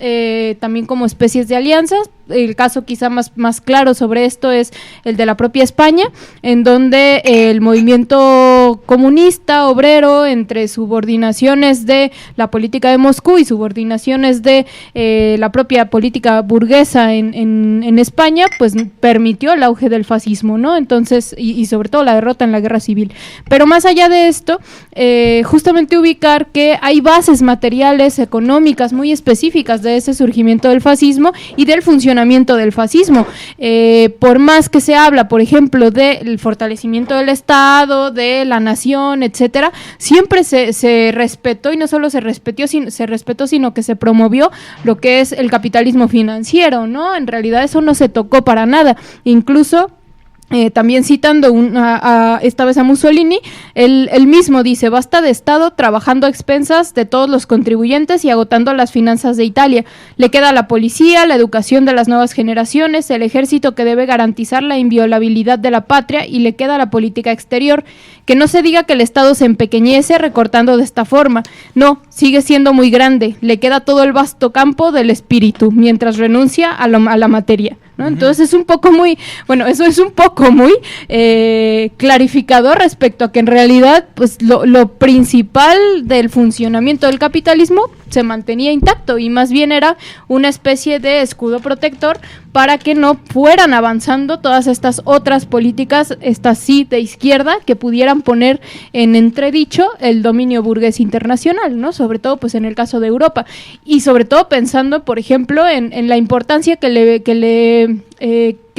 también como especies de alianzas. El caso quizá más claro sobre esto es el de la propia España, en donde el movimiento comunista, obrero, entre subordinaciones de la política de Moscú y subordinaciones de la propia política burguesa en España, pues permitió el auge del fascismo, ¿no? Entonces, y sobre todo la derrota en la guerra civil. Pero más allá de esto, justamente ubicar que hay bases materiales, económicas muy específicas de ese surgimiento del fascismo y del funcionamiento del fascismo. Por más que se habla, por ejemplo, del fortalecimiento del Estado, de la nación, etcétera, siempre se respetó, y no solo se respetó, sino que se promovió lo que es el capitalismo financiero, ¿no? En realidad eso no se tocó para nada. Incluso también citando esta vez a Mussolini, él mismo dice: basta de Estado trabajando a expensas de todos los contribuyentes y agotando las finanzas de Italia. Le queda la policía, la educación de las nuevas generaciones, el ejército que debe garantizar la inviolabilidad de la patria, y le queda la política exterior. Que no se diga que el Estado se empequeñece recortando de esta forma. No, sigue siendo muy grande. Le queda todo el vasto campo del espíritu, mientras renuncia a la materia, ¿no? Entonces es un poco muy, eso es un poco muy clarificador respecto a que en realidad pues lo principal del funcionamiento del capitalismo se mantenía intacto, y más bien era una especie de escudo protector para que no fueran avanzando todas estas otras políticas, estas sí de izquierda, que pudieran poner en entredicho el dominio burgués internacional, ¿no? Sobre todo pues en el caso de Europa, y sobre todo pensando, por ejemplo, en la importancia que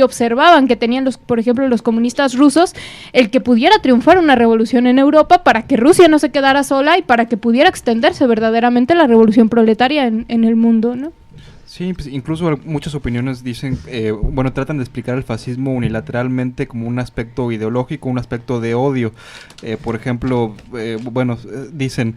observaban que tenían por ejemplo los comunistas rusos, el que pudiera triunfar una revolución en Europa para que Rusia no se quedara sola y para que pudiera extenderse verdaderamente la revolución proletaria en el mundo, ¿no?
Sí, pues incluso muchas opiniones dicen, tratan de explicar el fascismo unilateralmente como un aspecto ideológico, un aspecto de odio. Por ejemplo, dicen: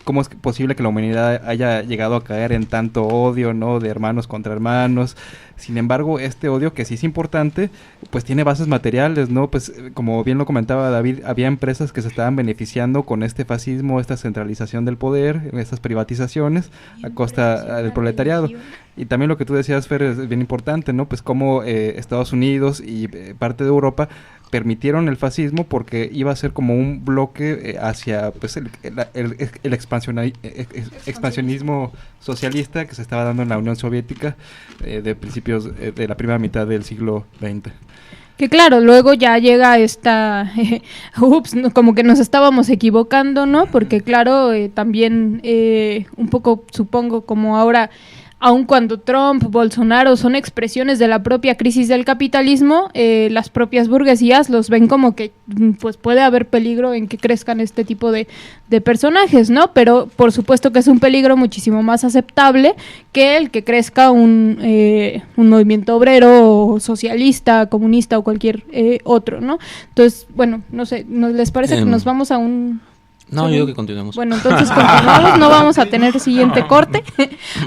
¿cómo es posible que la humanidad haya llegado a caer en tanto odio, ¿no? De hermanos contra hermanos. Sin embargo, este odio, que sí es importante, pues tiene bases materiales, ¿no? Pues como bien lo comentaba David, había empresas que se estaban beneficiando con este fascismo, esta centralización del poder, estas privatizaciones a costa del proletariado. Y también lo que tú decías, Fer, es bien importante, ¿no? Pues cómo Estados Unidos y parte de Europa permitieron el fascismo porque iba a ser como un bloque hacia pues el expansionismo socialista que se estaba dando en la Unión Soviética de principios de la primera mitad del siglo XX.
Que claro, luego ya llega esta, como que nos estábamos equivocando, ¿no? Porque claro, también un poco supongo como ahora, aun cuando Trump, Bolsonaro son expresiones de la propia crisis del capitalismo, las propias burguesías los ven como que pues puede haber peligro en que crezcan este tipo de personajes, ¿no? Pero por supuesto que es un peligro muchísimo más aceptable que el que crezca un movimiento obrero, socialista, comunista o cualquier otro, ¿no? Entonces, no sé, ¿les parece que nos vamos a un...
No, yo digo que continuemos.
Bueno, entonces continuamos, no vamos a tener siguiente corte,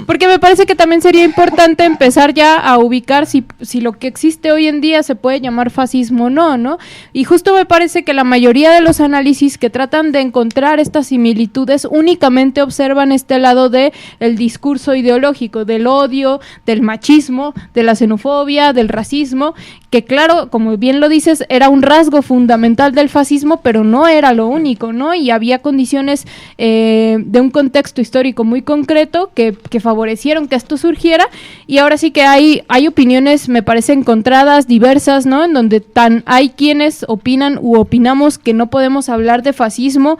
porque me parece que también sería importante empezar ya a ubicar si lo que existe hoy en día se puede llamar fascismo o no, ¿no? Y justo me parece que la mayoría de los análisis que tratan de encontrar estas similitudes únicamente observan este lado de el discurso ideológico, del odio, del machismo, de la xenofobia, del racismo, que claro, como bien lo dices, era un rasgo fundamental del fascismo, pero no era lo único, ¿no? Y había condiciones de un contexto histórico muy concreto que favorecieron que esto surgiera, y ahora sí que hay opiniones, me parece, encontradas, diversas, ¿no? En donde hay quienes opinan u opinamos que no podemos hablar de fascismo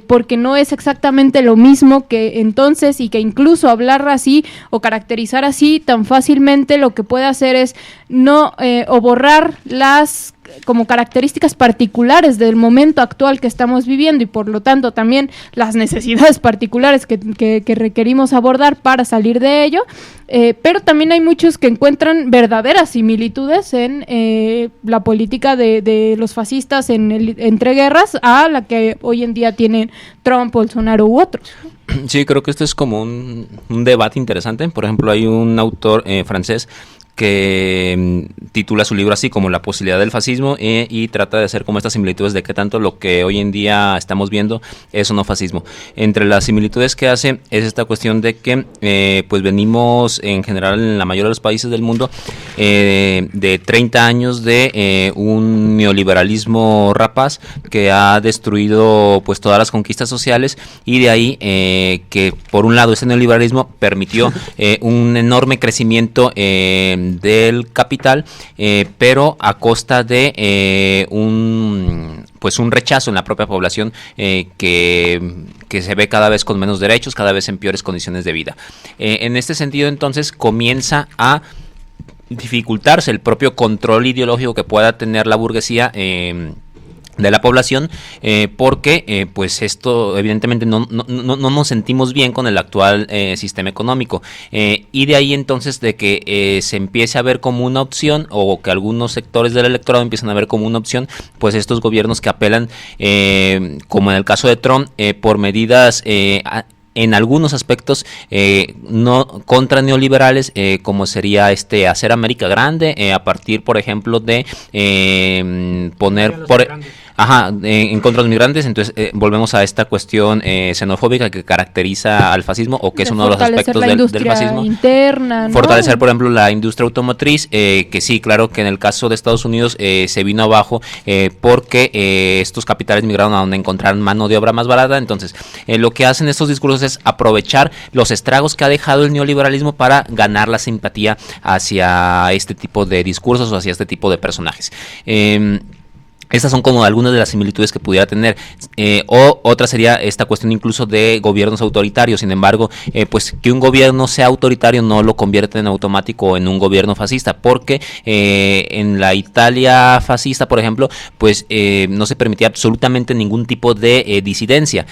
porque no es exactamente lo mismo que entonces, y que incluso hablar así o caracterizar así tan fácilmente lo que puede hacer es no o borrar las como características particulares del momento actual que estamos viviendo y por lo tanto también las necesidades particulares que requerimos abordar para salir de ello, pero también hay muchos que encuentran verdaderas similitudes en la política de los fascistas entre guerras a la que hoy en día tienen Trump, Bolsonaro u otros.
Sí, creo que esto es como un debate interesante. Por ejemplo, hay un autor francés que titula su libro así como La posibilidad del fascismo y trata de hacer como estas similitudes de qué tanto lo que hoy en día estamos viendo es o no fascismo. Entre las similitudes que hace es esta cuestión de que pues venimos en general en la mayoría de los países del mundo de 30 años de un neoliberalismo rapaz que ha destruido pues todas las conquistas sociales y de ahí que por un lado ese neoliberalismo permitió un enorme crecimiento del capital, pero a costa de un rechazo en la propia población que se ve cada vez con menos derechos, cada vez en peores condiciones de vida. En este sentido, entonces, comienza a dificultarse el propio control ideológico que pueda tener la burguesía de la población, porque pues esto evidentemente no nos sentimos bien con el actual sistema económico, y de ahí entonces de que se empiece a ver como una opción, o que algunos sectores del electorado empiezan a ver como una opción, pues estos gobiernos que apelan, como en el caso de Trump, por medidas en algunos aspectos no contra neoliberales, como sería hacer América grande, a partir, por ejemplo, de poner en contra de los migrantes. Entonces volvemos a esta cuestión xenofóbica que caracteriza al fascismo, o que es uno de los aspectos del fascismo
interna, ¿no?
Fortalecer, por ejemplo, la industria automotriz, que sí, claro que en el caso de Estados Unidos se vino abajo porque estos capitales migraron a donde encontraron mano de obra más barata. Entonces lo que hacen estos discursos es aprovechar los estragos que ha dejado el neoliberalismo para ganar la simpatía hacia este tipo de discursos o hacia este tipo de personajes. Estas son como algunas de las similitudes que pudiera tener, o otra sería esta cuestión incluso de gobiernos autoritarios. Sin embargo, pues que un gobierno sea autoritario no lo convierte en automático en un gobierno fascista, porque en la Italia fascista, por ejemplo, pues no se permitía absolutamente ningún tipo de disidencia,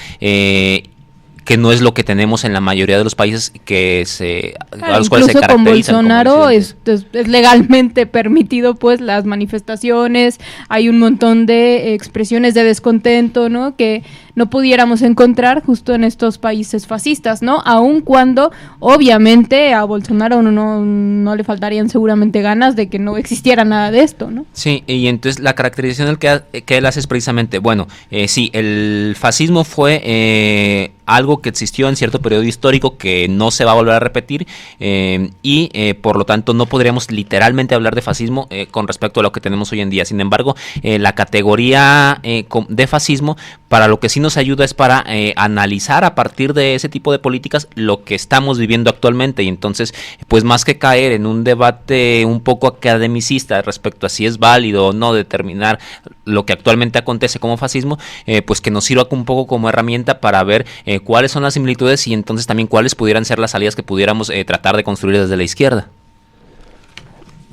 que no es lo que tenemos en la mayoría de los países a los cuales se caracterizan.
Con Bolsonaro es legalmente permitido pues las manifestaciones, hay un montón de expresiones de descontento, ¿no?, que no pudiéramos encontrar justo en estos países fascistas, ¿no? Aun cuando obviamente a Bolsonaro no le faltarían seguramente ganas de que no existiera nada de esto, ¿no?
Sí, y entonces la caracterización que él hace es precisamente, bueno, sí, el fascismo fue algo que existió en cierto periodo histórico que no se va a volver a repetir, y por lo tanto no podríamos literalmente hablar de fascismo con respecto a lo que tenemos hoy en día. Sin embargo, la categoría de fascismo para lo que sí nos ayuda es para analizar a partir de ese tipo de políticas lo que estamos viviendo actualmente, y entonces pues más que caer en un debate un poco academicista respecto a si es válido o no determinar lo que actualmente acontece como fascismo, pues que nos sirva un poco como herramienta para ver cuáles son las similitudes y entonces también cuáles pudieran ser las salidas que pudiéramos tratar de construir desde la izquierda.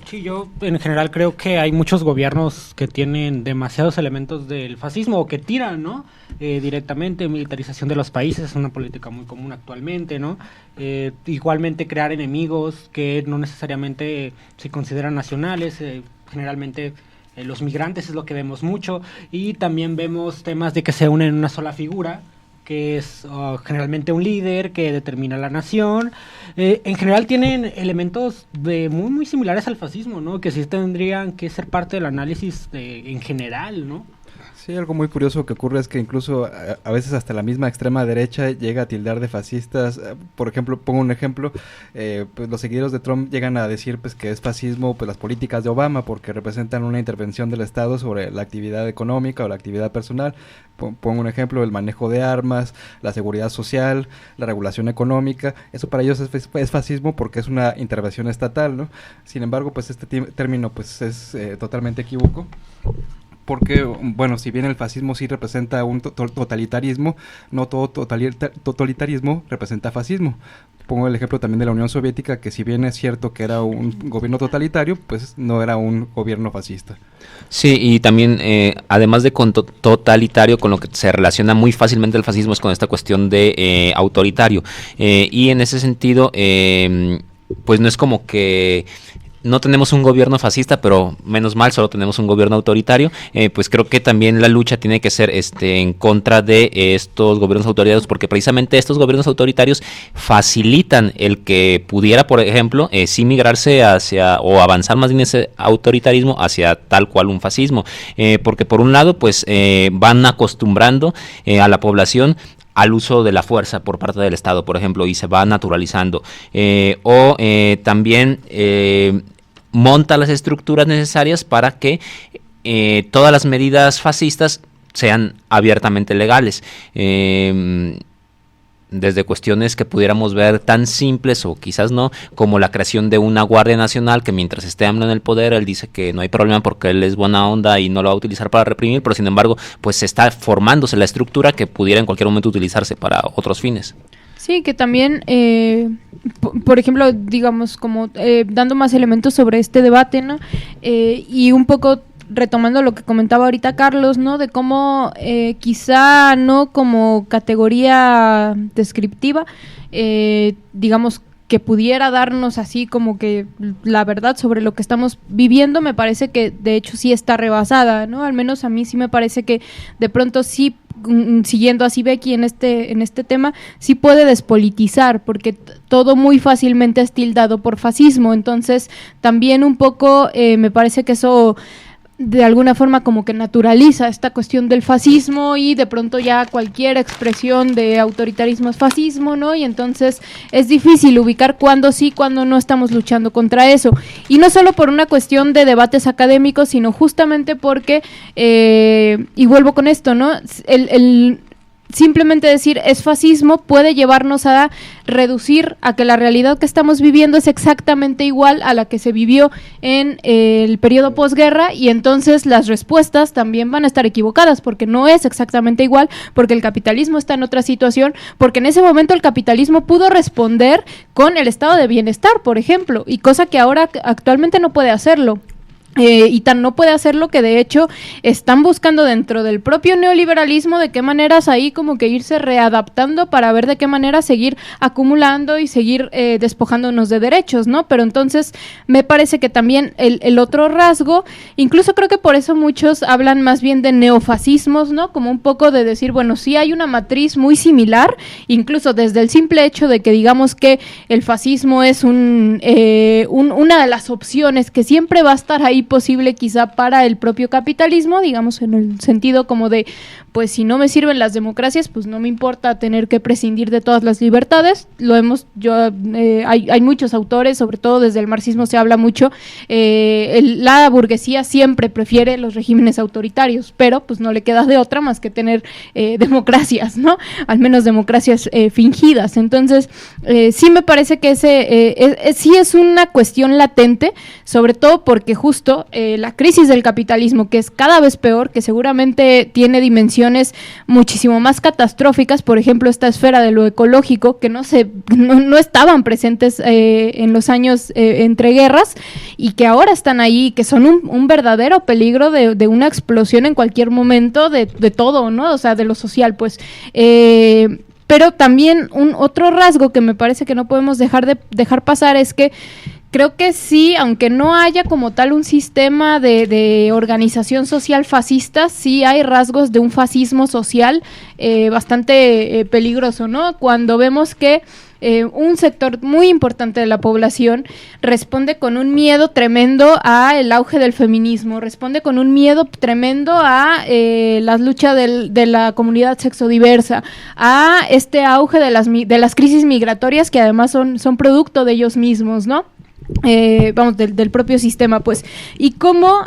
Sí, yo en general creo que hay muchos gobiernos que tienen demasiados elementos del fascismo, o que tiran, ¿no? Directamente. Militarización de los países es una política muy común actualmente, ¿no? Igualmente crear enemigos que no necesariamente se consideran nacionales, generalmente los migrantes es lo que vemos mucho, y también vemos temas de que se unen en una sola figura, que es generalmente un líder que determina la nación. En general tienen elementos muy similares al fascismo, ¿no? Que sí tendrían que ser parte del análisis en general, ¿no?
Sí, algo muy curioso que ocurre es que incluso a veces hasta la misma extrema derecha llega a tildar de fascistas. Por ejemplo, pongo un ejemplo, pues los seguidores de Trump llegan a decir pues que es fascismo pues las políticas de Obama, porque representan una intervención del Estado sobre la actividad económica o la actividad personal. Pongo un ejemplo, el manejo de armas, la seguridad social, la regulación económica. Eso para ellos es fascismo porque es una intervención estatal, ¿no? Sin embargo, pues este término pues es totalmente equívoco. Porque, bueno, si bien el fascismo sí representa un totalitarismo, no todo totalitarismo representa fascismo. pongo el ejemplo también de la Unión Soviética, que si bien es cierto que era un gobierno totalitario, pues no era un gobierno fascista.
Sí, y también, además de con totalitario, con lo que se relaciona muy fácilmente el fascismo es con esta cuestión de autoritario. Y en ese sentido, pues no es como que no tenemos un gobierno fascista, pero menos mal, solo tenemos un gobierno autoritario. Pues creo que también la lucha tiene que ser en contra de estos gobiernos autoritarios, porque precisamente estos gobiernos autoritarios facilitan el que pudiera, por ejemplo, sí migrarse hacia, o avanzar más bien ese autoritarismo hacia tal cual un fascismo, porque por un lado pues van acostumbrando a la población al uso de la fuerza por parte del Estado, por ejemplo, y se va naturalizando, también monta las estructuras necesarias para que todas las medidas fascistas sean abiertamente legales, desde cuestiones que pudiéramos ver tan simples o quizás no, como la creación de una Guardia Nacional, que mientras esté AMLO en el poder, él dice que no hay problema porque él es buena onda y no lo va a utilizar para reprimir, pero sin embargo, pues está formándose la estructura que pudiera en cualquier momento utilizarse para otros fines.
Sí, que también, por ejemplo, digamos, como dando más elementos sobre este debate, ¿no? Y un poco retomando lo que comentaba ahorita Carlos, ¿no? De cómo quizá no como categoría descriptiva, digamos, que pudiera darnos así como que la verdad sobre lo que estamos viviendo, me parece que de hecho sí está rebasada, ¿no? Al menos a mí sí me parece que de pronto sí, siguiendo así Becky en este tema, sí puede despolitizar, porque todo muy fácilmente es tildado por fascismo. Entonces también un poco me parece que eso de alguna forma como que naturaliza esta cuestión del fascismo, y de pronto ya cualquier expresión de autoritarismo es fascismo, ¿no? Y entonces es difícil ubicar cuándo sí, cuándo no estamos luchando contra eso. Y no solo por una cuestión de debates académicos, sino justamente porque, y vuelvo con esto, ¿no? El simplemente decir es fascismo puede llevarnos a reducir a que la realidad que estamos viviendo es exactamente igual a la que se vivió en el periodo posguerra, y entonces las respuestas también van a estar equivocadas, porque no es exactamente igual, porque el capitalismo está en otra situación, porque en ese momento el capitalismo pudo responder con el estado de bienestar, por ejemplo, y cosa que ahora actualmente no puede hacerlo. Y tan no puede hacerlo que de hecho están buscando dentro del propio neoliberalismo de qué maneras ahí como que irse readaptando para ver de qué manera seguir acumulando y seguir despojándonos de derechos, ¿no? Pero entonces me parece que también el otro rasgo, incluso creo que por eso muchos hablan más bien de neofascismos, ¿no? Como un poco de decir, bueno, sí hay una matriz muy similar, incluso desde el simple hecho de que digamos que el fascismo es una de las opciones que siempre va a estar ahí posible quizá para el propio capitalismo, digamos en el sentido como de, pues si no me sirven las democracias, pues no me importa tener que prescindir de todas las libertades. Hay muchos autores, sobre todo desde el marxismo se habla mucho, la burguesía siempre prefiere los regímenes autoritarios, pero pues no le queda de otra más que tener democracias, ¿no? Al menos democracias fingidas. Entonces, sí me parece que sí es una cuestión latente, sobre todo porque justo la crisis del capitalismo, que es cada vez peor, que seguramente tiene dimensiones muchísimo más catastróficas, por ejemplo, esta esfera de lo ecológico, que no estaban presentes en los años entre guerras, y que ahora están ahí, que son un verdadero peligro de una explosión en cualquier momento de todo, ¿no? O sea, de lo social, pues. Pero también otro rasgo que me parece que no podemos dejar pasar es que creo que sí, aunque no haya como tal un sistema de organización social fascista, sí hay rasgos de un fascismo social bastante peligroso, ¿no? Cuando vemos que un sector muy importante de la población responde con un miedo tremendo al auge del feminismo, responde con un miedo tremendo a las luchas de la comunidad sexodiversa, a este auge de las crisis migratorias que además son producto de ellos mismos, ¿no? Del propio sistema, pues. Y como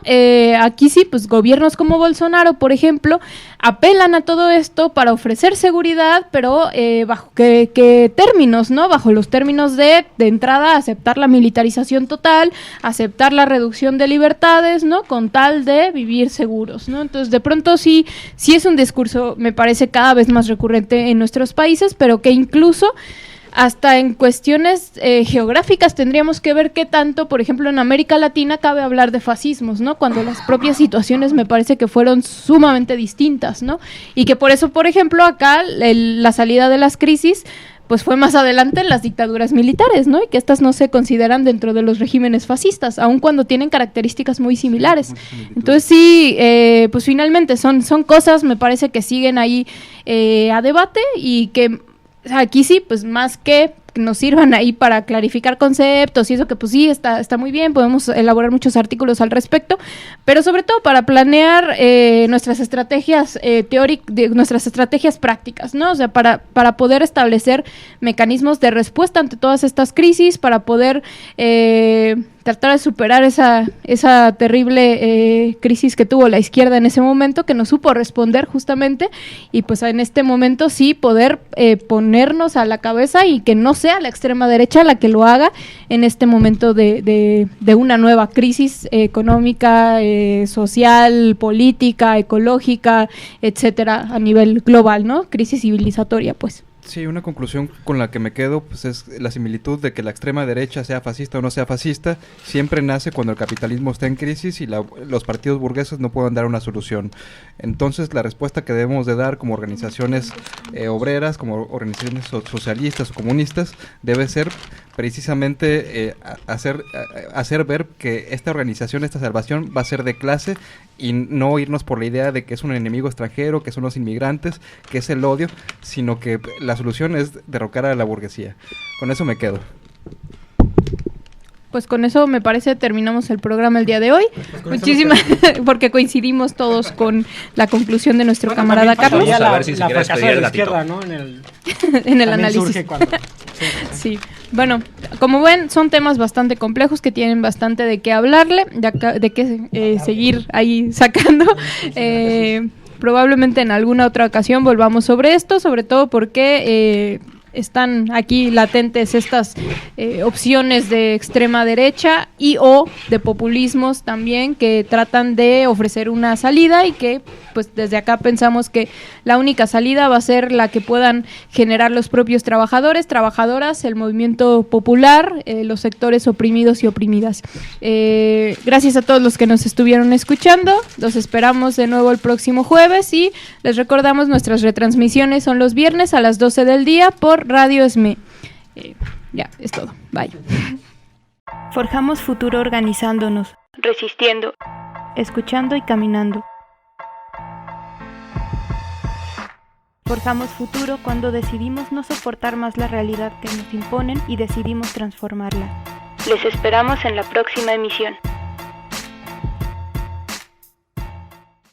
aquí sí, pues gobiernos como Bolsonaro, por ejemplo, apelan a todo esto para ofrecer seguridad, pero bajo qué términos, ¿no? Bajo los términos de entrada aceptar la militarización total, aceptar la reducción de libertades, ¿no? Con tal de vivir seguros, ¿no? Entonces, de pronto sí es un discurso, me parece, cada vez más recurrente en nuestros países, pero que incluso hasta en cuestiones geográficas tendríamos que ver qué tanto, por ejemplo, en América Latina cabe hablar de fascismos, ¿no? Cuando las propias situaciones me parece que fueron sumamente distintas, ¿no? Y que por eso, por ejemplo, acá la salida de las crisis pues fue más adelante en las dictaduras militares, ¿no? Y que estas no se consideran dentro de los regímenes fascistas, aun cuando tienen características muy similares. Entonces sí, pues finalmente son cosas, me parece que siguen ahí a debate y que aquí sí, pues más que nos sirvan ahí para clarificar conceptos y eso que pues sí, está muy bien, podemos elaborar muchos artículos al respecto, pero sobre todo para planear nuestras estrategias nuestras estrategias prácticas, ¿no? O sea, para poder establecer mecanismos de respuesta ante todas estas crisis, para poder tratar de superar esa terrible crisis que tuvo la izquierda en ese momento, que no supo responder justamente, y pues en este momento sí poder ponernos a la cabeza y que no sea la extrema derecha la que lo haga en este momento de una nueva crisis económica, social, política, ecológica, etcétera, a nivel global, ¿no? Crisis civilizatoria, pues.
Sí, una conclusión con la que me quedo pues es la similitud de que la extrema derecha, sea fascista o no sea fascista, siempre nace cuando el capitalismo está en crisis y los partidos burgueses no pueden dar una solución. Entonces la respuesta que debemos de dar como organizaciones obreras, como organizaciones socialistas o comunistas, debe ser precisamente hacer ver que esta organización, esta salvación va a ser de clase y no irnos por la idea de que es un enemigo extranjero, que son los inmigrantes, que es el odio, sino que la solución es derrocar a la burguesía. Con eso me quedo.
Pues con eso me parece terminamos el programa el día de hoy. Muchísimas, porque coincidimos todos con la conclusión de nuestro camarada Carlos.
Vamos a ver si se quiere
fracaso
despedir
de
el
la
gatito.
izquierda, ¿no?
En el análisis. Sí, bueno, como ven, son temas bastante complejos que tienen bastante de qué hablarle, de qué seguir ahí sacando. Probablemente en alguna otra ocasión volvamos sobre esto, sobre todo porque están aquí latentes estas opciones de extrema derecha y o de populismos también que tratan de ofrecer una salida y que pues desde acá pensamos que la única salida va a ser la que puedan generar los propios trabajadores, trabajadoras, el movimiento popular, los sectores oprimidos y oprimidas. Gracias a todos los que nos estuvieron escuchando, los esperamos de nuevo el próximo jueves y les recordamos nuestras retransmisiones son los viernes a las 12 del día por Radio ESME. Ya, es todo. Bye.
Forjamos futuro organizándonos, resistiendo, escuchando y caminando. Forjamos futuro cuando decidimos no soportar más la realidad que nos imponen y decidimos transformarla. Les esperamos en la próxima emisión.